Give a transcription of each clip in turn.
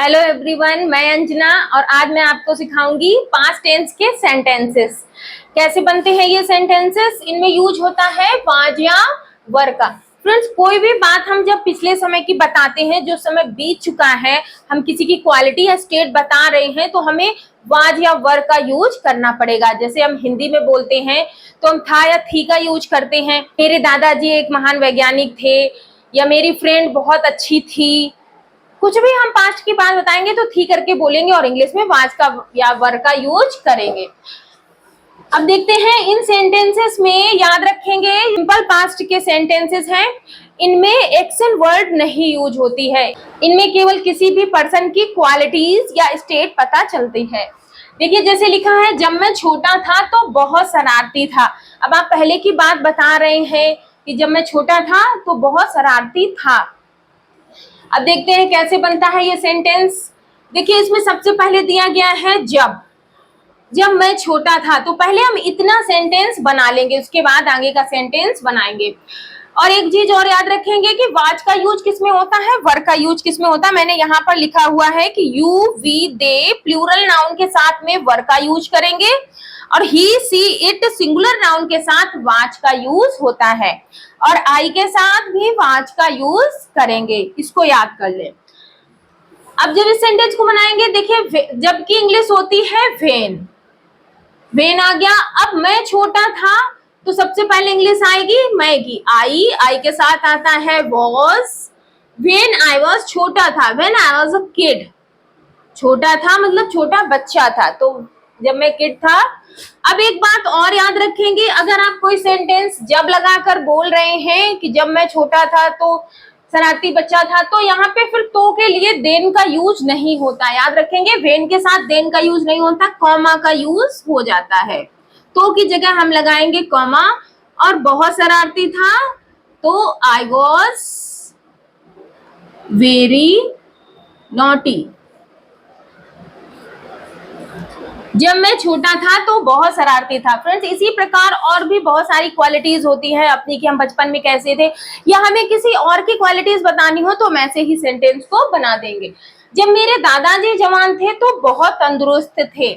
Hello everyone, मैं अंजना और आज मैं आपको सिखाऊंगी पास्ट टेंस के सेंटेंसेस। कैसे बनते हैं ये सेंटेंसेस। इनमें यूज होता है वाज या वर का। फ्रेंड्स, कोई भी बात हम जब पिछले समय की बताते हैं, जो समय बीत चुका है, हम किसी की क्वालिटी या स्टेट बता रहे हैं, तो हमें वाज या वर का यूज करना पड़ेगा। जैसे हम हिंदी में बोलते हैं तो हम था या थी का यूज करते हैं। मेरे दादाजी एक महान वैज्ञानिक थे, या मेरी फ्रेंड बहुत अच्छी थी। कुछ भी हम पास्ट की बात बताएंगे तो थी करके बोलेंगे और इंग्लिश में वाज का या वर का यूज करेंगे। अब देखते हैं इन सेंटेंसेस में, याद रखेंगे सिंपल पास्ट के सेंटेंसेस हैं। इनमें एक्शन वर्ड नहीं यूज होती है। इनमें केवल किसी भी पर्सन की क्वालिटीज या स्टेट पता चलती है। देखिए, जैसे लिखा है, जब मैं छोटा था तो बहुत शरारती था। अब आप पहले की बात बता रहे हैं कि जब मैं छोटा था तो बहुत शरारती था। अब देखते हैं कैसे बनता है ये सेंटेंस। देखिए, इसमें सबसे पहले दिया गया है जब मैं छोटा था, तो पहले हम इतना सेंटेंस बना लेंगे, उसके बाद आगे का सेंटेंस बनाएंगे। और एक चीज और याद रखेंगे कि वाज का यूज किसमें होता है, वर का यूज किसमें होता है। मैंने यहाँ पर लिखा हुआ है कि you we they plural noun के साथ में वर का यूज करेंगे, और he she it singular noun के साथ वाज का यूज होता है, और आई के साथ भी वाज का यूज करेंगे। इसको याद कर ले। अब जब इस सेंटेंस को बनाएंगे, देखिए, जबकि इंग्लिश होती है वेन आ गया। अब मैं छोटा था तो सबसे पहले इंग्लिश आएगी मैं की, आई के साथ आता है वॉज। वेन आई वॉज छोटा था, when I was a kid. छोटा था मतलब छोटा बच्चा था, तो जब मैं किड था। अब एक बात और याद रखेंगे, अगर आप कोई सेंटेंस जब लगाकर बोल रहे हैं कि जब मैं छोटा था तो शरारती बच्चा था, तो यहाँ पे फिर तो के लिए देन का यूज नहीं होता। याद रखेंगे, वेन के साथ देन का यूज नहीं होता, कॉमा का यूज हो जाता है। तो की जगह हम लगाएंगे कॉमा। और बहुत शरारती था तो आई वॉज वेरी नॉटी। जब मैं छोटा था तो बहुत शरारती था। फ्रेंड्स, इसी प्रकार और भी बहुत सारी क्वालिटीज होती है अपनी, कि हम बचपन में कैसे थे, या हमें किसी और की क्वालिटीज बतानी हो तो हम ऐसे ही सेंटेंस को बना देंगे। जब मेरे दादाजी जवान थे तो बहुत तंदुरुस्त थे।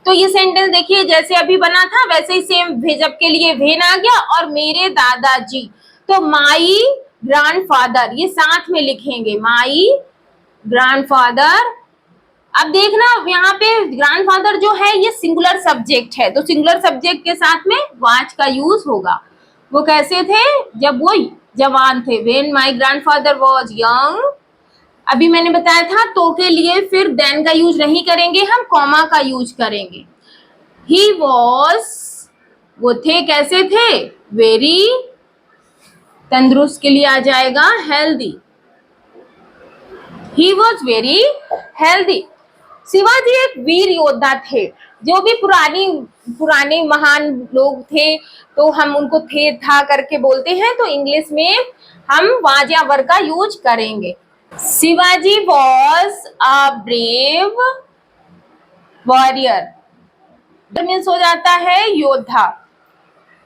तो ये सेंटेंस देखिए, जैसे अभी बना था वैसे ही सेम, जब के लिए वेन आ गया, और मेरे दादाजी तो माई ग्रैंडफादर, ये साथ में लिखेंगे, माई ग्रैंडफादर। अब देखना, यहाँ पे ग्रैंडफादर जो है ये सिंगुलर सब्जेक्ट है, तो सिंगुलर सब्जेक्ट के साथ में वाज का यूज होगा। वो कैसे थे, जब वो जवान थे, when my grandfather was young. अभी मैंने बताया था तो के लिए फिर देन का यूज नहीं करेंगे, हम कॉमा का यूज करेंगे। ही वॉज, वो थे, कैसे थे, वेरी, तंदुरुस्त के लिए आ जाएगा healthy. He was very healthy. Shivaji एक वीर योद्धा थे। जो भी पुराने महान लोग थे तो हम उनको थे था करके बोलते हैं, तो इंग्लिश में हम वाज या वर का यूज करेंगे। Shivaji was a brave warrior, means हो जाता है योद्धा।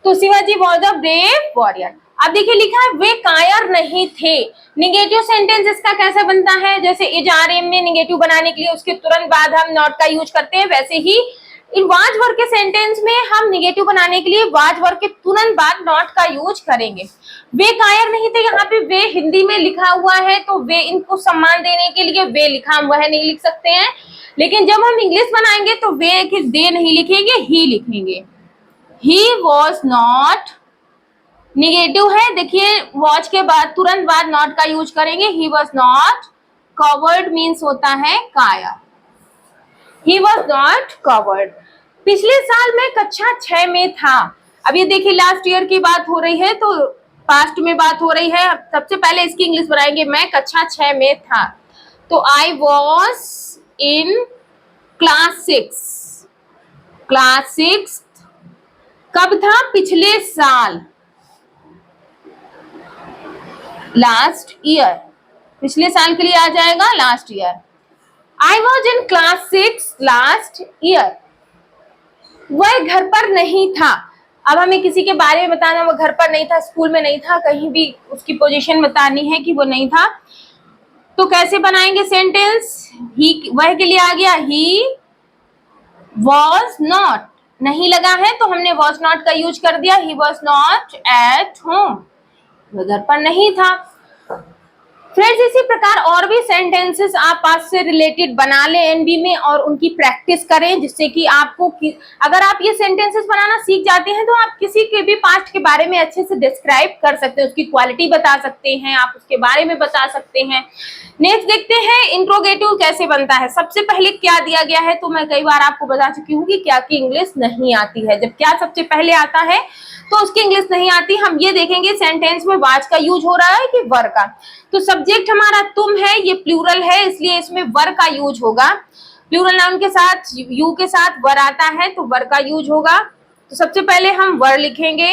तो Shivaji was a brave warrior. अब देखिए, लिखा है वे कायर नहीं थे। निगेटिव सेंटेंस इसका कैसा बनता है, जैसे इजारे में निगेटिव बनाने के लिए उसके तुरंत बाद हम नॉट का यूज करते हैं, वैसे ही इन वाज वर्ग के सेंटेंस में हम निगेटिव बनाने के लिए वाज वर्ग के तुरंत बाद नॉट का यूज करेंगे। वे कायर नहीं थे, यहाँ पे वे हिंदी में लिखा हुआ है, तो वे, इनको सम्मान देने के लिए वे लिखा हुआ है, नहीं लिख सकते हैं। लेकिन जब हम इंग्लिश बनाएंगे तो वे के दे नहीं लिखेंगे, ही लिखेंगे। ही वॉज नॉट, निगेटिव है, देखिए वॉच के बाद तुरंत बाद नॉट का यूज करेंगे। He was not covered, means होता है कायर। He was not covered. पिछले साल मैं कक्षा 6 में था। अब ये देखिए, लास्ट ईयर की बात हो रही है तो पास्ट में बात हो रही है। सबसे पहले इसकी इंग्लिश बनाएंगे, मैं कक्षा 6 में था, तो आई वॉज इन क्लास 6। क्लास 6 कब था, पिछले साल, लास्ट ईयर, पिछले साल के लिए आ जाएगा last year. I was in class 6 last year. वह घर पर नहीं था। अब हमें किसी के बारे में बताना, वो घर पर नहीं था, स्कूल में नहीं था, कहीं भी उसकी पोजीशन बतानी है कि वो नहीं था। तो कैसे बनाएंगे सेंटेंस? ही वह के लिए आ गया, ही वॉज नॉट, नहीं लगा है तो हमने वॉज नॉट का यूज कर दिया, he was not at home, वह घर पर नहीं था। फ्रेंड्स इसी प्रकार और भी सेंटेंसेस आप पास्ट से रिलेटेड बना लें एनबी में और उनकी प्रैक्टिस करें, जिससे कि आपको अगर आप ये सेंटेंसेस बनाना सीख जाते हैं तो आप किसी के भी पास्ट के बारे में अच्छे से डिस्क्राइब कर सकते हैं, उसकी क्वालिटी बता सकते हैं, आप उसके बारे में बता सकते हैं। नेक्स्ट देखते हैं इंट्रोगेटिव कैसे बनता है। सबसे पहले क्या दिया गया है, तो मैं कई बार आपको बता चुकी हूँ कि क्या की इंग्लिश नहीं आती है। जब क्या सबसे पहले आता है तो उसकी इंग्लिश नहीं आती। हम ये देखेंगे सेंटेंस में वाज का यूज हो रहा है कि वर का। तो सब्जेक्ट हमारा तुम है, ये प्लूरल है इसलिए इसमें वर का यूज होगा। प्लूरल नाउन के साथ यू के साथ वर आता है तो वर का यूज होगा। तो सबसे पहले हम वर लिखेंगे।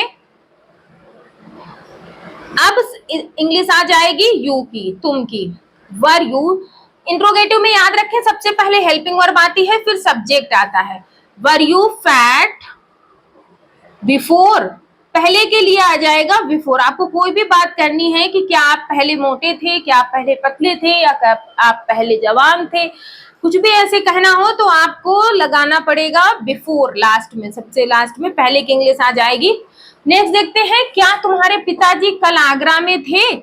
अब इंग्लिश आ जाएगी यू की, तुम की, वर यू। इंट्रोगेटिव में याद रखें सबसे पहले हेल्पिंग वर्ब आती है, फिर सब्जेक्ट आता है। वर यू फैट बिफोर, पहले के लिए आ जाएगा बिफोर। आपको कोई भी बात करनी है कि क्या आप पहले मोटे थे, क्या आप पहले पतले थे, या क्या आप पहले जवान थे, कुछ भी ऐसे कहना हो तो आपको लगाना पड़ेगा बिफोर लास्ट में, सबसे लास्ट में पहले की इंग्लिश आ जाएगी। नेक्स्ट देखते हैं, क्या तुम्हारे पिताजी कल आगरा में थे?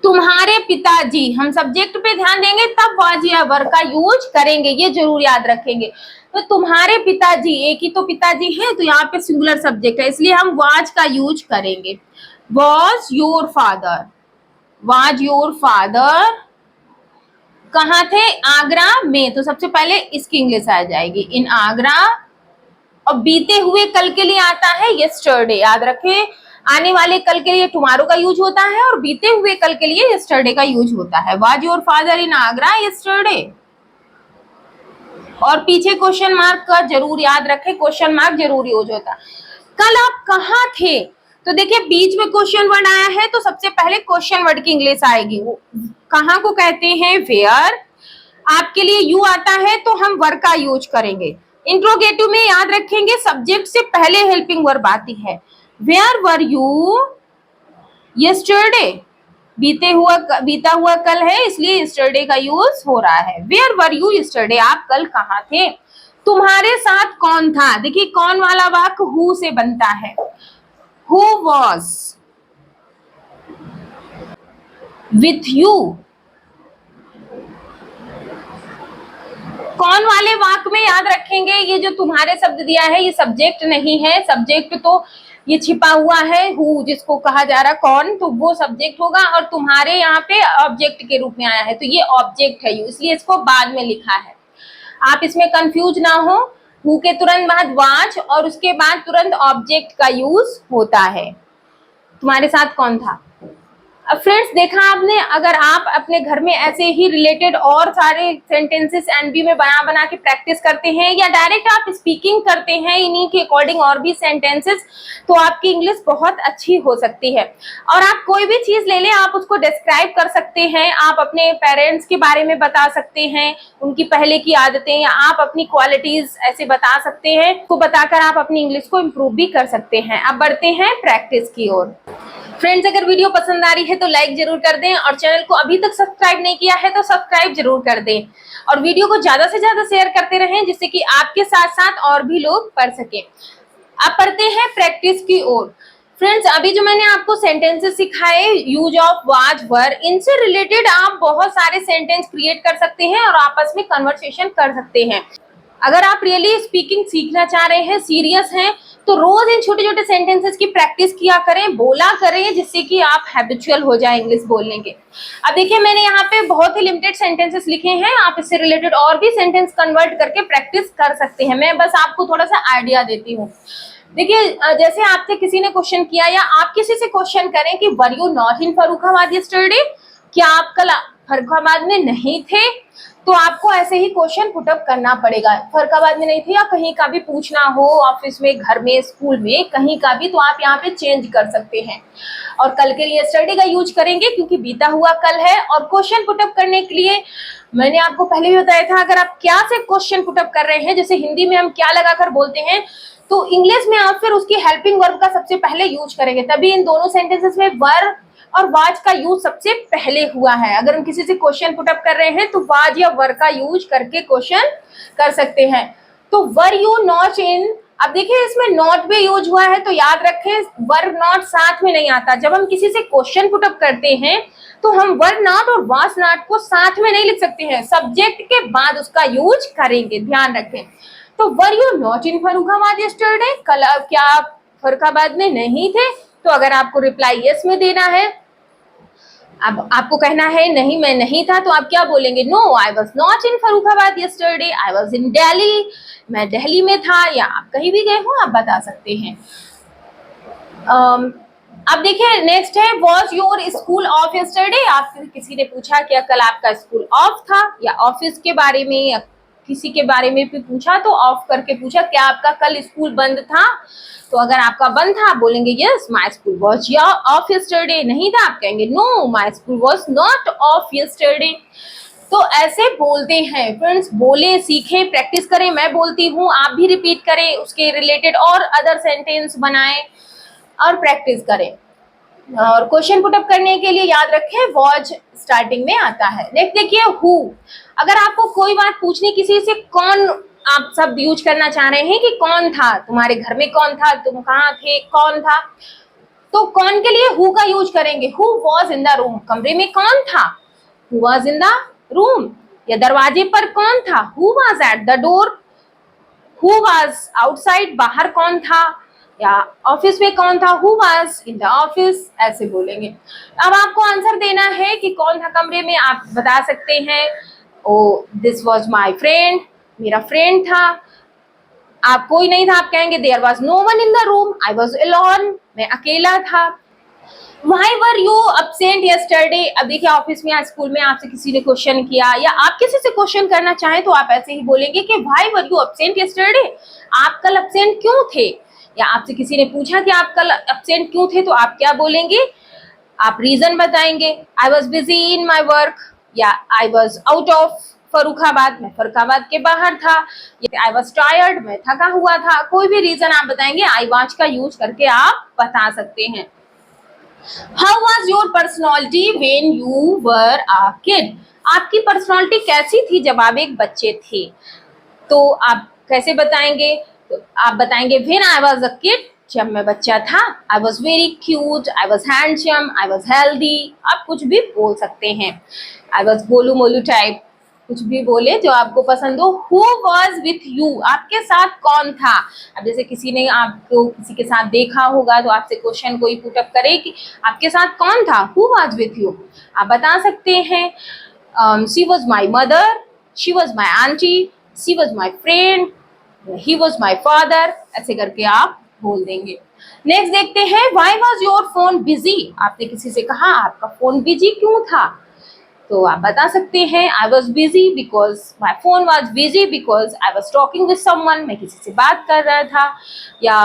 तुम्हारे पिताजी, हम सब्जेक्ट पे ध्यान देंगे तब वाज या वर का यूज करेंगे, ये जरूर याद रखेंगे। तो तुम्हारे पिताजी, एक ही तो पिताजी है तो यहाँ पे सिंगुलर सब्जेक्ट है इसलिए हम वाज का यूज करेंगे। Was your father, was your father कहाँ थे? आगरा में, तो सबसे पहले इसकी इंग्लिश आ जाएगी इन आगरा। और बीते हुए कल के लिए आता है यस्टरडे, याद रखें आने वाले कल के लिए टुमारो का यूज होता है और बीते हुए कल के लिए यस्टरडे का यूज होता है। Was your father in Agra yesterday. और पीछे क्वेश्चन मार्क का जरूर याद रखें, क्वेश्चन मार्क जरूर यूज होता है। कल आप कहाँ थे? तो देखिए बीच में क्वेश्चन वर्ड आया है तो सबसे पहले क्वेश्चन वर्ड की इंग्लिश आएगी। कहाँ को कहते हैं? वेयर। आपके लिए यू आता है तो हम वर का यूज करेंगे। इंट्रोगेटिव में याद रखेंगे सब्जेक्ट से पहले हेल्पिंग वर्ब आती है। वेयर वर यू यस्टरडे, बीता हुआ कल है इसलिए यस्टरडे का यूज हो रहा है। वेयर वर यू यस्टरडे, आप कल कहाँ थे? तुम्हारे साथ कौन था? देखिए कौन वाला वाक्य हु से बनता है। Who was with you. कौन वाले वाक्य में याद रखेंगे, ये जो तुम्हारे शब्द दिया है ये सब्जेक्ट नहीं है, सब्जेक्ट तो ये छिपा हुआ है हु जिसको कहा जा रहा कौन, तो वो सब्जेक्ट होगा और तुम्हारे यहाँ पे ऑब्जेक्ट के रूप में आया है तो ये ऑब्जेक्ट है यू, इसलिए इसको बाद में लिखा है। आप इसमें कंफ्यूज ना हो, हु के तुरंत बाद वाज और उसके बाद तुरंत ऑब्जेक्ट का यूज होता है। तुम्हारे साथ कौन था? अब फ्रेंड्स देखा आपने, अगर आप अपने घर में ऐसे ही रिलेटेड और सारे सेंटेंसेस एनबी में बना बना के प्रैक्टिस करते हैं या डायरेक्ट आप स्पीकिंग करते हैं इन्हीं के अकॉर्डिंग और भी सेंटेंसेस, तो आपकी इंग्लिश बहुत अच्छी हो सकती है। और आप कोई भी चीज ले लें आप उसको डिस्क्राइब कर सकते हैं, आप अपने पेरेंट्स के बारे में बता सकते हैं, उनकी पहले की आदतें, या आप अपनी क्वालिटीज ऐसे बता सकते हैं, तो बताकर आप अपनी इंग्लिश को इम्प्रूव भी कर सकते हैं। अब बढ़ते हैं प्रैक्टिस की ओर। फ्रेंड्स अगर वीडियो पसंद आ रही है तो लाइक जरूर कर दें और चैनल को अभी तक सब्सक्राइब नहीं किया है तो सब्सक्राइब जरूर कर दें और वीडियो को ज्यादा से ज्यादा शेयर करते रहें जिससे कि आपके साथ साथ और भी लोग पढ़ सके। अब पढ़ते हैं प्रैक्टिस की ओर। फ्रेंड्स अभी जो मैंने आपको सेंटेंसेस सिखाए यूज ऑफ वाज वर, इनसे रिलेटेड आप बहुत सारे सेंटेंस क्रिएट कर सकते हैं और आपस में कन्वर्सेशन कर सकते हैं। अगर आप रियली स्पीकिंग सीखना चाह रहे हैं, सीरियस हैं, तो रोज इन छोटे छोटे सेंटेंसेस की प्रैक्टिस किया करें, बोला करें, जिससे कि आप हैबिचुअल हो जाए इंग्लिश बोलने के। अब देखिए मैंने यहाँ पे बहुत ही लिमिटेड सेंटेंसेस लिखे हैं, आप इससे रिलेटेड और भी सेंटेंस कन्वर्ट करके प्रैक्टिस कर सकते हैं। मैं बस आपको थोड़ा सा आइडिया देती हूँ। देखिए जैसे आपसे किसी ने क्वेश्चन किया या आप किसी से क्वेश्चन करें कि were you not in Farrukhabad yesterday, क्या आप कल फर्रुखाबाद में नहीं थे, तो आपको ऐसे ही क्वेश्चन पुटअप करना पड़ेगा। फर्रुखाबाद में नहीं थे या कहीं का भी पूछना हो, ऑफिस में, घर में, स्कूल में, कहीं का भी, तो आप यहाँ पे चेंज कर सकते हैं और कल के लिए यस्टरडे का यूज करेंगे क्योंकि बीता हुआ कल है। और क्वेश्चन पुटअप करने के लिए मैंने आपको पहले भी बताया था, अगर आप क्या से क्वेश्चन पुटअप कर रहे हैं, जैसे हिंदी में हम क्या लगाकर बोलते हैं, तो इंग्लिश में आप फिर उसकी हेल्पिंग वर्ब का सबसे पहले यूज करेंगे, तभी इन दोनों सेंटेंसेस में वर और वाज का यूज सबसे पहले हुआ है। अगर हम किसी से क्वेश्चन पुट अप कर रहे हैं तो वाज या वर का यूज करके क्वेश्चन कर सकते हैं। तो वर यू नॉट इन, अब देखिए इसमें नॉट भी यूज हुआ है, तो याद रखें वर नॉट साथ में नहीं आता। जब हम किसी से क्वेश्चन पुट अप करते हैं तो हम वर नॉट और वाज नॉट को साथ में नहीं लिख सकते हैं, सब्जेक्ट के बाद उसका यूज करेंगे, ध्यान रखें। तो were you not in Farrukhabad yesterday, कल क्या आप फर्रुखाबाद में नहीं थे? तो अगर आपको रिप्लाई यस में देना है, अब आपको कहना है नहीं मैं नहीं था, तो आप क्या बोलेंगे? No I was not in Farrukhabad yesterday, I was in Delhi, मैं दिल्ली में था, या आप कहीं भी गए हो आप बता सकते हैं। अब देखिए नेक्स्ट है was your school of yesterday. आपसे किसी ने पूछा क्या कल आपका स्कूल ऑफ था, या ऑफिस के बारे में या किसी के बारे में भी पूछा तो ऑफ करके पूछा क्या आपका कल स्कूल बंद था। तो अगर आपका बंद था आप बोलेंगे yes my school was off yesterday, नहीं था आप कहेंगे no my school was not off yesterday. तो ऐसे बोलते हैं फ्रेंड्स, बोले सीखें, प्रैक्टिस करें। मैं बोलती हूँ आप भी रिपीट करें, उसके रिलेटेड और अदर सेंटेंस बनाएं और प्रैक्टिस करें। और क्वेश्चन पुट अप करने के लिए याद रखें वॉज स्टार्टिंग में आता है। नेक्स्ट देखिए हु, अगर आपको कोई बात पूछनी किसी से, कौन आप सब यूज करना चाह रहे हैं कि कौन था, तुम्हारे घर में कौन था, तुम कहाँ थे, कौन था, तो कौन के लिए हु का यूज करेंगे। Who was in the room, कमरे में कौन था, who was in the room. या दरवाजे पर कौन था, who was at the door, who was outside, बाहर कौन था। या ऑफिस में कौन था, who was in the office, ऐसे बोलेंगे। अब आपको आंसर देना है कि कौन था कमरे में, आप बता सकते हैं oh this was my friend, मेरा फ्रेंड था। आप कोई नहीं था आप कहेंगे there was no one in the room, I was alone, मैं अकेला था। Why were you absent yesterday? अब देखिए ऑफिस में या स्कूल में आपसे किसी ने क्वेश्चन किया, या आप किसी से क्वेश्चन करना चाहें तो आप ऐसे ही बोलेंगे कि why were you absent yesterday? आप कल absent क्यों थे? या आपसे किसी ने पूछा कि आप कल absent क्यों थे, तो आप क्या बोलेंगे? आप रीजन बताएंगे, I was busy in my work, या I was out of Farrukhabad, मैं फर्रुखाबाद के बाहर था, या I was tired, मैं थका हुआ था। कोई भी रीजन आप बताएंगे, I was का यूज करके आप बता सकते हैं। How was your personality when you were a kid? आपकी पर्सनालिटी कैसी थी जब आप एक बच्चे थे, तो आप कैसे बताएंगे? तो आप बताएंगे when I was a kid, जब मैं बच्चा था, I was very cute, I was handsome, I was healthy, आप कुछ भी बोल सकते हैं। I was Golu Molu type, कुछ भी बोले जो आपको पसंद हो। Who was with you? आपके साथ कौन था? अब जैसे किसी ने आपको किसी के साथ देखा होगा तो आपसे क्वेश्चन कोई पुट अप करे कि आपके साथ कौन था, Who was with you? आप बता सकते हैं she was my mother, she was my auntie, she was my friend, he was my father, ऐसे करके आप बोल देंगे। नेक्स्ट देखते हैं why was your phone busy? आपने किसी से कहा आपका फोन बिजी क्यों था, तो आप बता सकते हैं I was busy because my phone was busy because I was talking with someone, मैं किसी से बात कर रहा था, या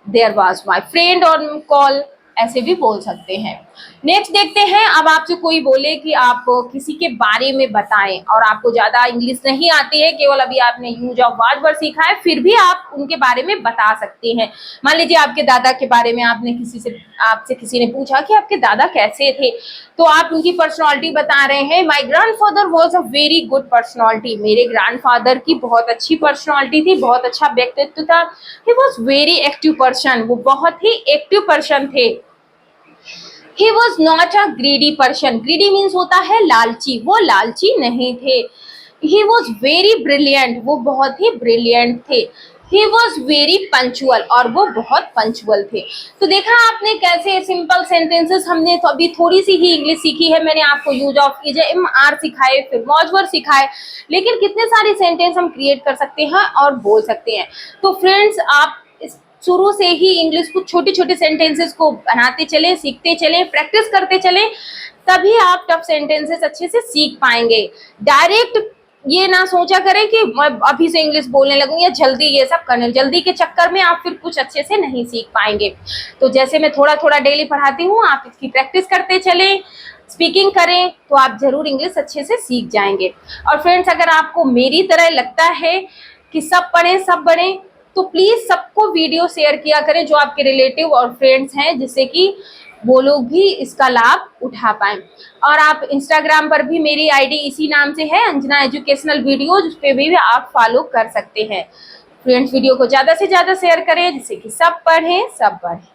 there was my friend on call, ऐसे भी बोल सकते हैं। नेक्स्ट देखते हैं, अब आपसे कोई बोले कि आप किसी के बारे में बताएं और आपको ज्यादा इंग्लिश नहीं आती है, केवल अभी आपने यूज ऑफ वाज वर्ड सीखा है, फिर भी आप उनके बारे में बता सकते हैं। मान लीजिए आपके दादा के बारे में आपसे किसी ने पूछा कि आपके दादा कैसे थे, तो आप उनकी पर्सनालिटी बता रहे हैं my grandfather was a very good personality, मेरे ग्रैंडफादर की बहुत अच्छी पर्सनालिटी थी, बहुत अच्छा व्यक्तित्व था। He was very active person, वो बहुत ही एक्टिव पर्सन थे। He was not a greedy person. Greedy means होता है लालची, वो लालची नहीं थे। He was very brilliant, वो बहुत ही ब्रिलियंट थे। He was very punctual, और वो बहुत पंचुअल थे। तो देखा आपने कैसे सिंपल सेंटेंसेस, हमने तो अभी थोड़ी सी ही इंग्लिश सीखी है, मैंने आपको यूज ऑफ EJMR सिखाए, फिर मौज वर्ड सिखाए, लेकिन कितने सारे सेंटेंस हम क्रिएट कर सकते हैं और बोल सकते हैं। तो फ्रेंड्स आप शुरू से ही इंग्लिश को छोटे छोटे सेंटेंसेस को बनाते चले, सीखते चले, प्रैक्टिस करते चले, तभी आप टफ सेंटेंसेस अच्छे से सीख पाएंगे। डायरेक्ट ये ना सोचा करें कि मैं अभी से इंग्लिश बोलने लगूं या जल्दी ये सब करने, जल्दी के चक्कर में आप फिर कुछ अच्छे से नहीं सीख पाएंगे। तो जैसे मैं थोड़ा थोड़ा डेली पढ़ाती हूँ, आप इसकी प्रैक्टिस करते चले, स्पीकिंग करें, तो आप जरूर इंग्लिश अच्छे से सीख जाएंगे। और फ्रेंड्स अगर आपको मेरी तरह लगता है कि सब पढ़ें सब बढ़ें, तो प्लीज सबको वीडियो शेयर किया करें जो आपके रिलेटिव और फ्रेंड्स हैं, जिससे कि वो लोग भी इसका लाभ उठा पाए। और आप इंस्टाग्राम पर भी मेरी आईडी इसी नाम से है, अंजना एजुकेशनल वीडियोज, उस पे भी आप फॉलो कर सकते हैं। फ्रेंड्स, वीडियो को ज़्यादा से ज़्यादा शेयर करें जिससे कि सब पढ़ें, सब बढ़ें।